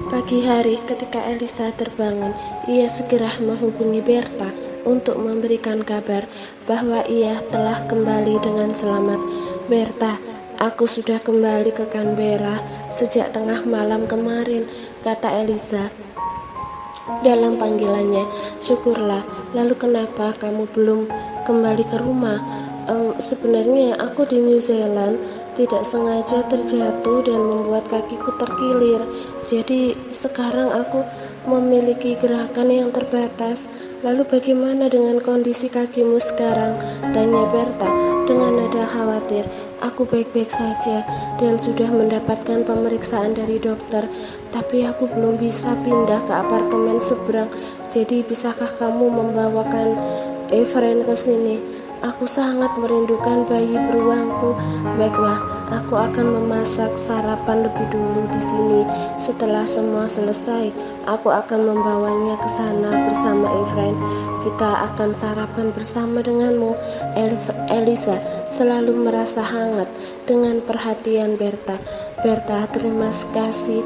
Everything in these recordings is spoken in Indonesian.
Pagi hari ketika Elisa terbangun, ia segera menghubungi Berta untuk memberikan kabar bahwa ia telah kembali dengan selamat. "Berta, aku sudah kembali ke Canberra sejak tengah malam kemarin," kata Elisa dalam panggilannya. "Syukurlah, lalu kenapa kamu belum kembali ke rumah?" Sebenarnya aku di New Zealand tidak sengaja terjatuh dan membuat kakiku terkilir. Jadi sekarang aku memiliki gerakan yang terbatas. "Lalu bagaimana dengan kondisi kakimu sekarang?" tanya Berta dengan nada khawatir. "Aku baik-baik saja dan sudah mendapatkan pemeriksaan dari dokter, tapi aku belum bisa pindah ke apartemen seberang. Jadi bisakah kamu membawakan Efren ke sini? Aku sangat merindukan bayi beruangku." "Baiklah, aku akan memasak sarapan lebih dulu di sini. Setelah semua selesai, aku akan membawanya ke sana bersama Efren. Kita akan sarapan bersama denganmu." Elisa selalu merasa hangat dengan perhatian Berta. "Berta, terima kasih.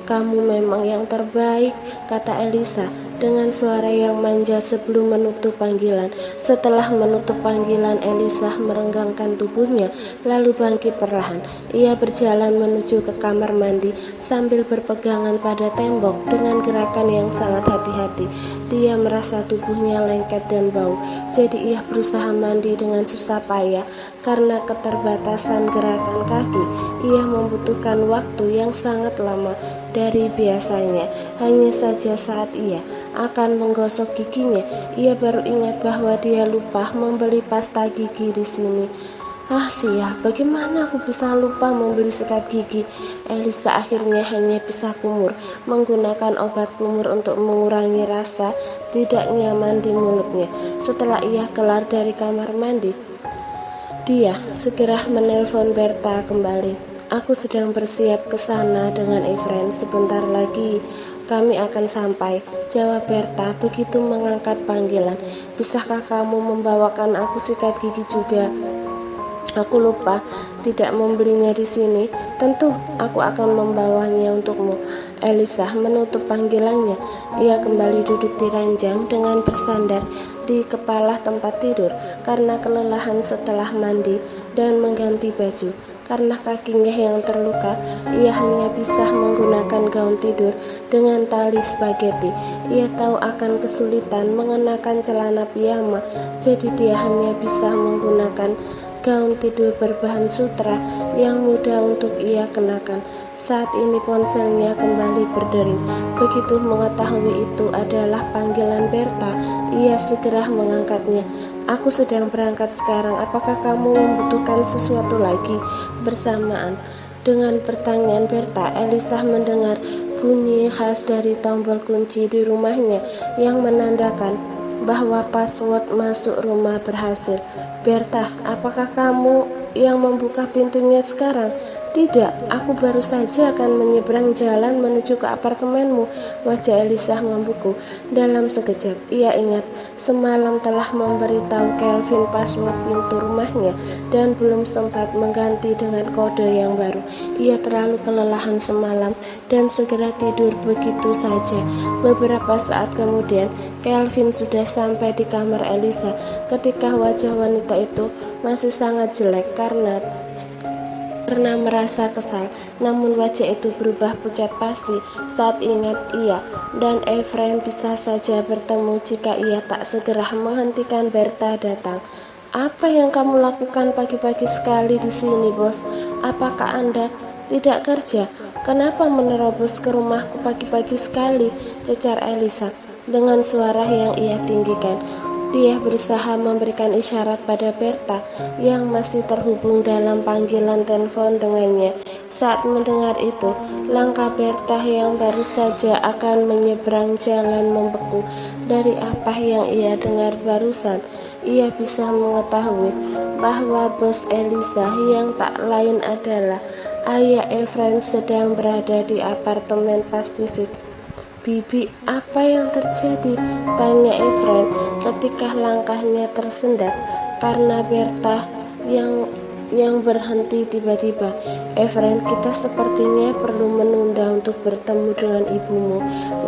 Kamu memang yang terbaik," kata Elisa dengan suara yang manja sebelum menutup panggilan. Setelah menutup panggilan, Elisa merenggangkan tubuhnya lalu bangkit perlahan. Ia berjalan menuju ke kamar mandi sambil berpegangan pada tembok dengan gerakan yang sangat hati-hati. Dia merasa tubuhnya lengket dan bau, jadi ia berusaha mandi dengan susah payah. Karena keterbatasan gerakan kaki, ia membutuhkan waktu yang sangat lama dari biasanya. Hanya saja saat ia akan menggosok giginya, ia baru ingat bahwa dia lupa membeli pasta gigi di sini. "Ah, sial, bagaimana aku bisa lupa membeli sikat gigi?" Elisa akhirnya hanya bisa kumur, menggunakan obat kumur untuk mengurangi rasa tidak nyaman di mulutnya. Setelah ia keluar dari kamar mandi, dia segera menelpon Berta kembali. "Aku sedang bersiap ke sana dengan Efren. Sebentar lagi kami akan sampai," jawab Berta begitu mengangkat panggilan. "Bisakah kamu membawakan aku sikat gigi juga? Aku lupa tidak membelinya di sini." "Tentu, aku akan membawanya untukmu." Elisa menutup panggilannya. Ia kembali duduk di ranjang dengan bersandar di kepala tempat tidur karena kelelahan setelah mandi dan mengganti baju. Karena kakinya yang terluka, ia hanya bisa menggunakan gaun tidur dengan tali spaghetti. Ia tahu akan kesulitan mengenakan celana piyama, jadi dia hanya bisa menggunakan gaun tidur berbahan sutra yang mudah untuk ia kenakan. Saat ini ponselnya kembali berdering. Begitu mengetahui itu adalah panggilan Berta, ia segera mengangkatnya. "Aku sedang berangkat sekarang. Apakah kamu membutuhkan sesuatu lagi?" Bersamaan dengan pertanyaan Berta, Elisa mendengar bunyi khas dari tombol kunci di rumahnya yang menandakan bahwa password masuk rumah berhasil. "Berta, apakah kamu yang membuka pintunya sekarang?" "Tidak, aku baru saja akan menyeberang jalan menuju ke apartemenmu." Wajah Elisa membeku dalam sekejap. Ia ingat semalam telah memberitahu Kelvin password pintu rumahnya dan belum sempat mengganti dengan kode yang baru. Ia terlalu kelelahan semalam dan segera tidur begitu saja. Beberapa saat kemudian, Kelvin sudah sampai di kamar Elisa ketika wajah wanita itu masih sangat jelek karena merasa kesal. Namun wajah itu berubah pucat pasi saat ingat ia dan Efren bisa saja bertemu jika ia tak segera menghentikan Berta datang. "Apa yang kamu lakukan pagi-pagi sekali di sini, Bos? Apakah Anda tidak kerja? Kenapa menerobos ke rumahku pagi-pagi sekali?" cecar Elisa dengan suara yang ia tinggikan. Dia berusaha memberikan isyarat pada Berta yang masih terhubung dalam panggilan telepon dengannya. Saat mendengar itu, langkah Berta yang baru saja akan menyeberang jalan membeku. Dari apa yang ia dengar barusan, ia bisa mengetahui bahwa bos Elisa yang tak lain adalah ayah Efren sedang berada di apartemen Pacific. "Bibi, apa yang terjadi?" tanya Efren ketika langkahnya tersendat karena Berta yang yang berhenti tiba-tiba. Efren, kita sepertinya perlu menunda untuk bertemu dengan ibumu.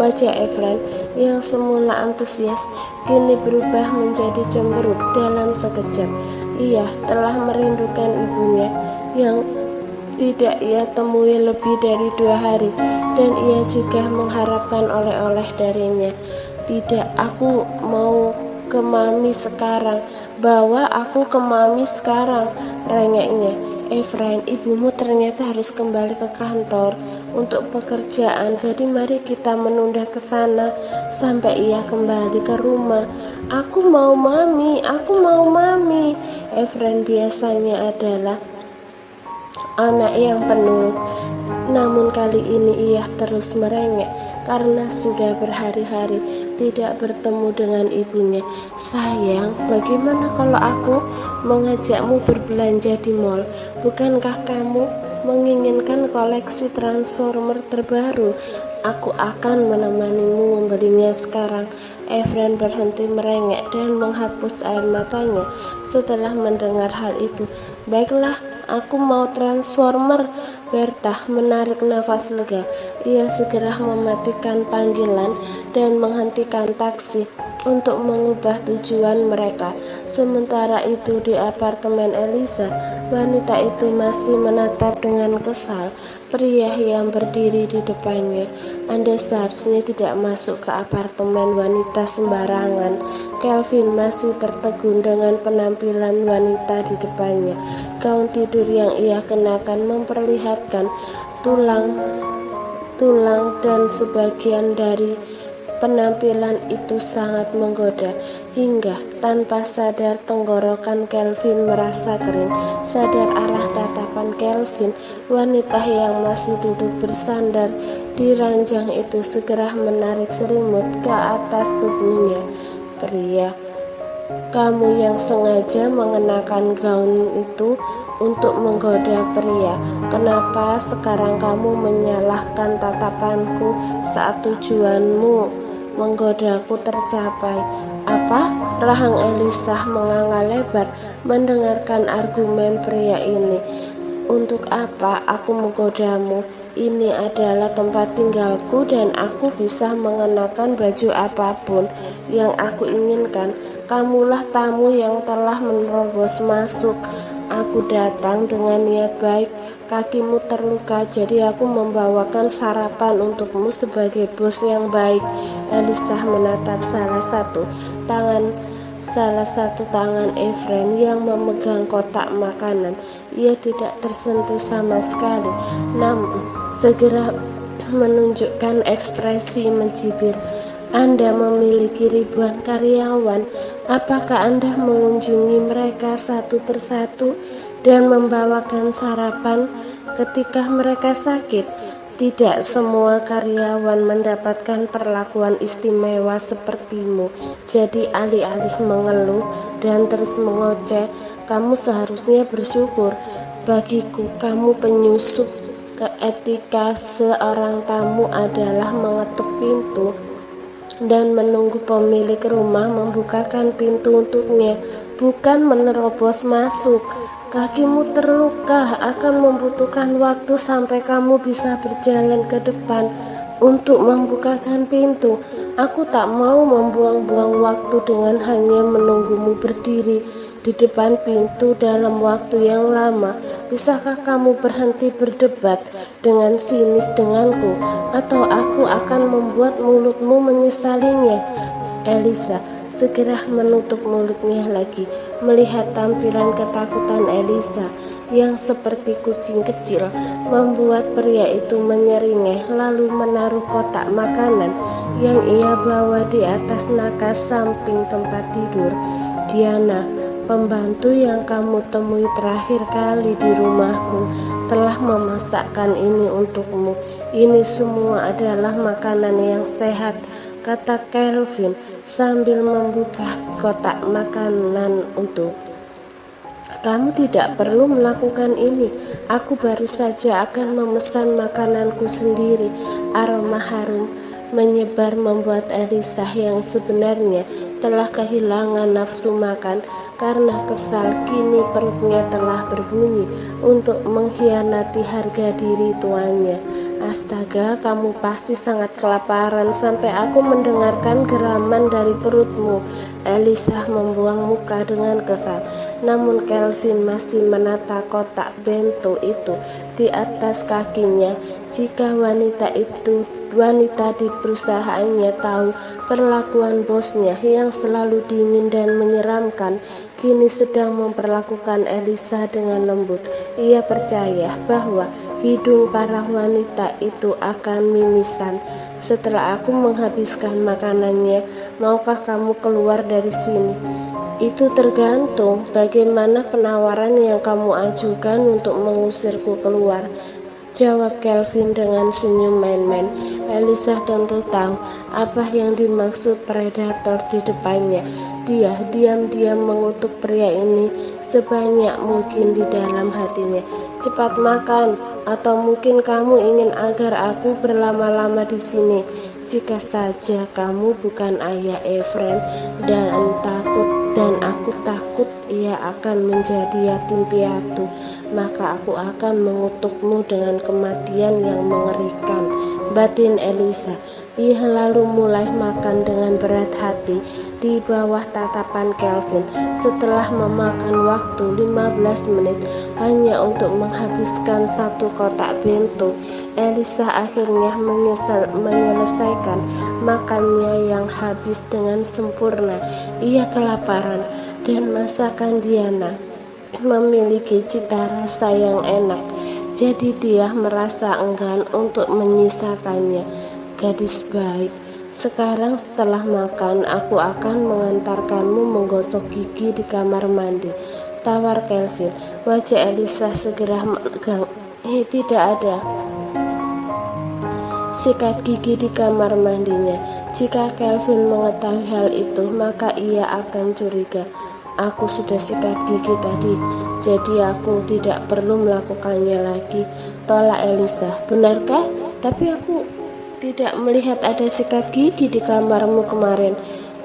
Wajah Efren yang semula antusias kini berubah menjadi cemberut dalam sekejap. Ia telah merindukan ibunya yang tidak ia temui lebih dari 2 hari, dan ia juga mengharapkan oleh-oleh darinya. Tidak, aku mau ke Mami sekarang. Bawa aku ke Mami sekarang, rengeknya. Efren, ibumu ternyata harus kembali ke kantor untuk pekerjaan, jadi mari kita menunda ke sana sampai ia kembali ke rumah. Aku mau Mami, aku mau Mami. Efren biasanya adalah anak yang penurut, namun kali ini ia terus merengek karena sudah berhari-hari tidak bertemu dengan ibunya. Sayang, bagaimana kalau aku mengajakmu berbelanja di mall? Bukankah kamu menginginkan koleksi Transformer terbaru? Aku akan menemanimu membelinya sekarang. Efren berhenti merengek dan menghapus air matanya setelah mendengar hal itu. Baiklah, aku mau Transformer. Bertha menarik nafas lega. Ia segera mematikan panggilan dan menghentikan taksi untuk mengubah tujuan mereka. Sementara itu di apartemen Elisa, wanita itu masih menatap dengan kesal pria yang berdiri di depannya. Anda seharusnya tidak masuk ke apartemen wanita sembarangan. Kelvin masih tertegun dengan penampilan wanita di depannya. Gaun tidur yang ia kenakan memperlihatkan tulang dan sebagian dari penampilan itu sangat menggoda, hingga tanpa sadar tenggorokan Kelvin merasa kering. Sadar arah tatapan Kelvin, wanita yang masih duduk bersandar di ranjang itu segera menarik selimut ke atas tubuhnya. Pria, kamu yang sengaja mengenakan gaun itu untuk menggoda pria. Kenapa sekarang kamu menyalahkan tatapanku saat tujuanmu menggodaku tercapai? Apa? Rahang Elisa menganga lebar mendengarkan argumen pria ini. Untuk apa aku menggodamu? Ini adalah tempat tinggalku dan aku bisa mengenakan baju apapun yang aku inginkan. Kamulah tamu yang telah menerobos masuk. Aku datang dengan niat baik. Kakimu terluka, jadi aku membawakan sarapan untukmu sebagai bos yang baik. Elisa menatap salah satu tangan Efren yang memegang kotak makanan. Ia tidak tersentuh sama sekali, namun segera menunjukkan ekspresi mencibir. Anda memiliki ribuan karyawan. Apakah Anda mengunjungi mereka satu persatu dan membawakan sarapan ketika mereka sakit? Tidak semua karyawan mendapatkan perlakuan istimewa sepertimu. Jadi alih-alih mengeluh dan terus mengoceh, kamu seharusnya bersyukur. Bagiku, kamu penyusup. Etika seorang tamu adalah mengetuk pintu dan menunggu pemilik rumah membukakan pintu untuknya, bukan menerobos masuk. Kakimu terluka, akan membutuhkan waktu sampai kamu bisa berjalan ke depan untuk membukakan pintu. Aku tak mau membuang-buang waktu dengan hanya menunggumu berdiri di depan pintu dalam waktu yang lama. Bisakah kamu berhenti berdebat dengan sinis denganku, atau aku akan membuat mulutmu menyesalinya? Elisa segera menutup mulutnya lagi. Melihat tampilan ketakutan Elisa yang seperti kucing kecil membuat pria itu menyeringai, lalu menaruh kotak makanan yang ia bawa di atas nakas samping tempat tidur. Diana, pembantu yang kamu temui terakhir kali di rumahku, telah memasakkan ini untukmu. Ini semua adalah makanan yang sehat, kata Kelvin sambil membuka kotak makanan utuh. Kamu tidak perlu melakukan ini. Aku baru saja akan memesan makananku sendiri. Aroma harum menyebar membuat Elisa yang sebenarnya telah kehilangan nafsu makan Karena kesal, kini perutnya telah berbunyi untuk mengkhianati harga diri tuannya. Astaga, kamu pasti sangat kelaparan sampai aku mendengarkan geraman dari perutmu. Elisa membuang muka dengan kesal. Namun Kelvin masih menata kotak bento itu di atas kakinya. Jika wanita di perusahaannya tahu perlakuan bosnya yang selalu dingin dan menyeramkan, kini sedang memperlakukan Elisa dengan lembut. Ia percaya bahwa hidung para wanita itu akan mimisan. Setelah aku menghabiskan makanannya, maukah kamu keluar dari sini? Itu tergantung bagaimana penawaran yang kamu ajukan untuk mengusirku keluar, jawab Kelvin dengan senyum main-main. Elisa tentu tahu apa yang dimaksud predator di depannya. Dia diam-diam mengutuk pria ini sebanyak mungkin di dalam hatinya. Cepat makan, atau mungkin kamu ingin agar aku berlama-lama di sini. Jika saja kamu bukan ayah Efren dan aku takut ia akan menjadi yatim piatu, maka aku akan mengutukmu dengan kematian yang mengerikan, batin Elisa. Ia lalu mulai makan dengan berat hati di bawah tatapan Kelvin. Setelah memakan waktu 15 menit hanya untuk menghabiskan satu kotak bento, Elisa akhirnya menyelesaikan makannya yang habis dengan sempurna. Ia kelaparan dan masakan Diana memiliki cita rasa yang enak, jadi dia merasa enggan untuk menyisakannya. Gadis baik, sekarang setelah makan aku akan mengantarkanmu menggosok gigi di kamar mandi, tawar Kelvin. Wajah Elisa segera menegang. Tidak ada sikat gigi di kamar mandinya. Jika Kelvin mengetahui hal itu, maka ia akan curiga. Aku sudah sikat gigi tadi, jadi aku tidak perlu melakukannya lagi, tolak Elisa. Benarkah? Tapi aku tidak melihat ada sikat gigi di kamarmu kemarin.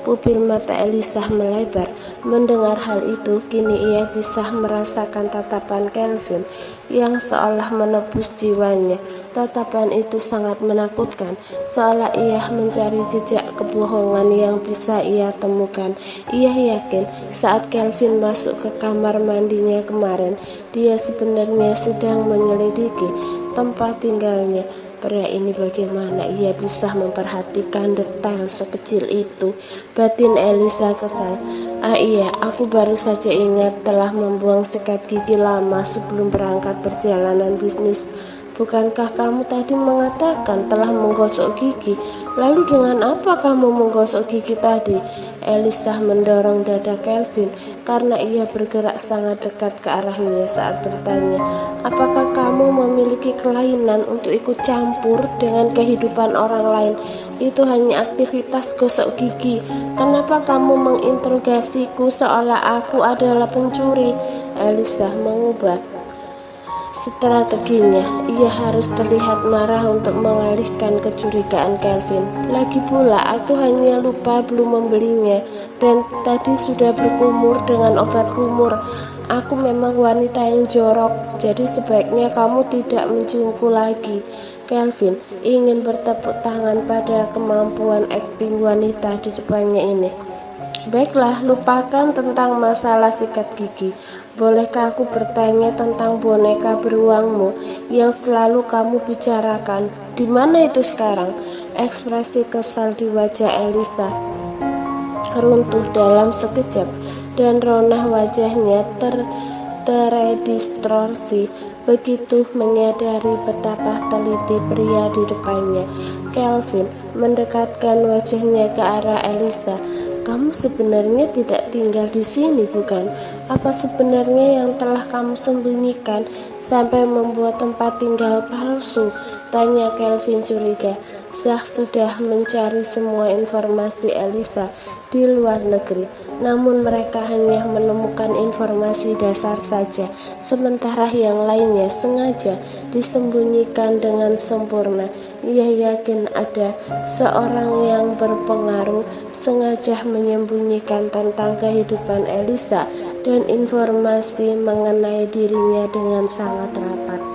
Pupil mata Elisa melebar. Mendengar hal itu, kini ia bisa merasakan tatapan Kelvin yang seolah menebus jiwanya. Tatapan itu sangat menakutkan, seolah ia mencari jejak kebohongan yang bisa ia temukan. Ia yakin saat Kelvin masuk ke kamar mandinya kemarin, dia sebenarnya sedang menyelidiki tempat tinggalnya. Pria ini bagaimana ia bisa memperhatikan detail sekecil itu, batin Elisa kesal. Iya, aku baru saja ingat telah membuang sikat gigi lama sebelum berangkat perjalanan bisnis. Bukankah kamu tadi mengatakan telah menggosok gigi? Lalu dengan apa kamu menggosok gigi tadi? Elisa mendorong dada Kelvin karena ia bergerak sangat dekat ke arahnya saat bertanya, apakah kamu memiliki kelainan untuk ikut campur dengan kehidupan orang lain? Itu hanya aktivitas gosok gigi. Kenapa kamu menginterogasiku seolah aku adalah pencuri? Elisa mengubah strateginya. Ia harus terlihat marah untuk mengalihkan kecurigaan Kelvin. Lagi pula aku hanya lupa belum membelinya, dan tadi sudah berkumur dengan obat kumur. Aku memang wanita yang jorok, jadi sebaiknya kamu tidak menciumku lagi. Kelvin ingin bertepuk tangan pada kemampuan akting wanita di depannya ini. Baiklah, lupakan tentang masalah sikat gigi. Bolehkah aku bertanya tentang boneka beruangmu yang selalu kamu bicarakan? Di mana itu sekarang? Ekspresi kesal di wajah Elisa runtuh dalam sekejap, dan ronah wajahnya terdistorsi begitu menyadari betapa teliti pria di depannya. Kelvin mendekatkan wajahnya ke arah Elisa. Kamu sebenarnya tidak tinggal di sini, bukan? Apa sebenarnya yang telah kamu sembunyikan sampai membuat tempat tinggal palsu? Tanya Kelvin curiga. Zach sudah mencari semua informasi Elisa di luar negeri, namun mereka hanya menemukan informasi dasar saja, sementara yang lainnya sengaja disembunyikan dengan sempurna. ia yakin ada seorang yang berpengaruh sengaja menyembunyikan tentang kehidupan Elisa dan informasi mengenai dirinya dengan sangat rapat.